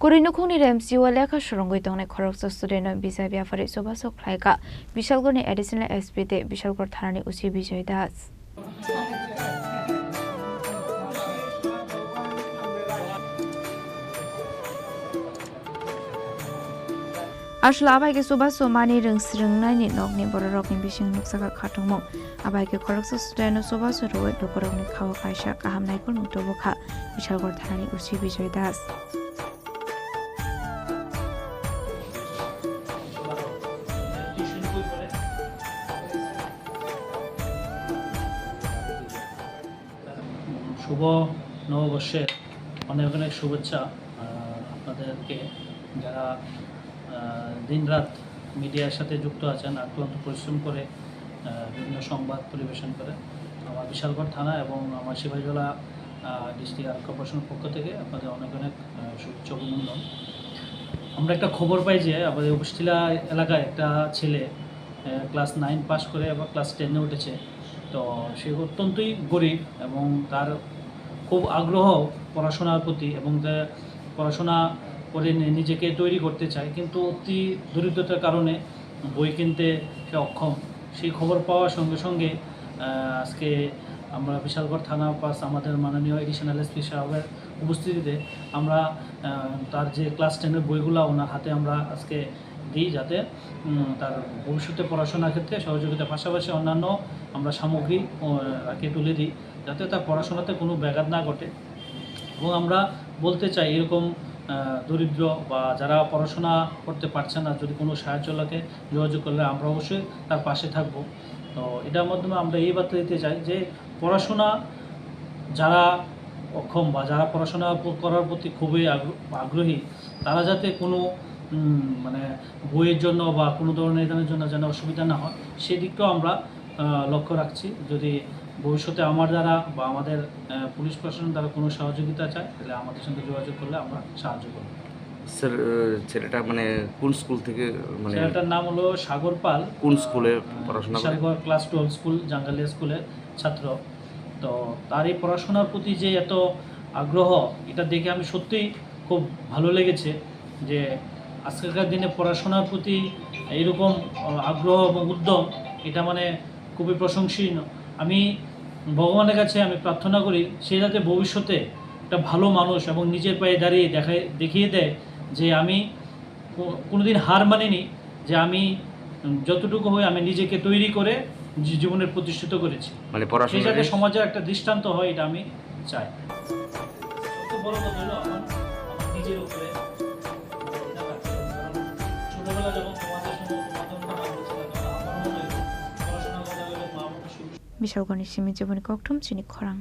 Korinukuni MCU Aleka Shurongoi Dong Korokso student Bisabia for Sobaso Klaika, Bishalgoni additional SPT, Bishalgor Tarani Usi Bijay Das. Ashla abai Sobaso Mani Ring Nani Nogni Borok in Bishing Nuksaka Katomo, Abai Korokso student Sobaso Road, Dokoroni Kawa Kaisha, Kaham Naikon Toboka, Bishalgor Tarani Usi Bijay Das. শুভ নববর্ষের অনেক অনেক শুভেচ্ছা আপনাদেরকে যারা দিনরাত মিডিয়ার সাথে যুক্ত আছেন অক্লান্ত পরিশ্রম করে বিভিন্ন সংবাদ পরিবেশন করে আমার বিশালগড় থানা এবং আমার সিপাহীজলা ডিস্ট্রিক্ট আরক্ষী কর্পোরেশনের পক্ষ থেকে আপনাদের অনেক অনেক শুভেচ্ছা অভিনন্দন। আমরা একটা খবর পাই যে আমাদের উপস্থিলা এলাকায় একটা ছেলে ক্লাস 9 পাস করে আবার ক্লাস 10-এ উঠেছে। তো সে অত্যন্তই গরিব এবং তার খুব আগ্রহ পড়াশোনার প্রতি এবং পড়াশোনা করে নিজেকে তৈরি করতে চায়, কিন্তু অতি দরিদ্রতার কারণে বই কিনতে সে অক্ষম। সেই খবর পাওয়ার সঙ্গে সঙ্গে আজকে আমরা বিশালগড় থানা পাস আমাদের মাননীয় এডিশনাল এসপি সাহেবের উপস্থিতিতে আমরা তার যে ক্লাস 10-এর বইগুলো ওনার হাতে আমরা আজকে দিই, যাতে তার ভবিষ্যতে পড়াশোনার ক্ষেত্রে সহযোগিতার পাশাপাশি অন্যান্য আমরা সামগ্রী তাকে তুলে দিই, যাতে তার পড়াশোনাতে কোনো ব্যাঘাত না ঘটে। এবং আমরা বলতে চাই এরকম দরিদ্র বা যারা পড়াশোনা করতে পারছে না, যদি কোনো সাহায্য লাগে যোগাযোগ করলে আমরা অবশ্যই তার পাশে থাকব। তো এটার মাধ্যমে আমরা এই বার্তা দিতে চাই যে পড়াশোনা যারা অক্ষম বা যারা পড়াশোনা করার প্রতি খুবই আগ্রহী, তারা যাতে কোনো মানে বইয়ের জন্য বা কোনো ধরনের এখানের জন্য যেন অসুবিধা না হয় সেদিকটাও আমরা লক্ষ্য রাখছি। যদি ভবিষ্যতে আমার দ্বারা বা আমাদের পুলিশ প্রশাসন দ্বারা কোনো সহযোগিতা চায় তাহলে আমাদের সঙ্গে যোগাযোগ করলে আমরা সাহায্য করব। স্যার, ছেলেটা মানে কোন স্কুল থেকে, মানে ছেলেটার নাম হলো সাগর পাল। কোন স্কুলে পড়াশোনা করে? সাগর ক্লাস 12 স্কুল, জাঙ্গালিয়া স্কুলের ছাত্র। তো তার এই পড়াশোনার প্রতি যে এত আগ্রহ, এটা দেখে আমি সত্যিই খুব ভালো লেগেছে যে আজকালকার দিনে পড়াশোনার প্রতি এইরকম আগ্রহ এবং উদ্যম, এটা মানে খুবই প্রশংসনীয়। আমি ভগবানের কাছে আমি প্রার্থনা করি সে যাতে ভবিষ্যতে একটা ভালো মানুষ এবং নিজের পায়ে দাঁড়িয়ে দেখিয়ে দেয় যে আমি কোনোদিন হার মানিনি, যে আমি যতটুকু হই আমি নিজেকে তৈরি করে জীবনের প্রতিষ্ঠিত করেছি, মানে পড়াশোনা যাতে সমাজের একটা দৃষ্টান্ত হয়, এটা আমি চাই। সবচেয়ে বড় কথা হলো আমার নিজের উপরে ছোটবেলা যখন তোমাদের বিশালগণের সীমিত জীবনী ককটম চিনি খরাং।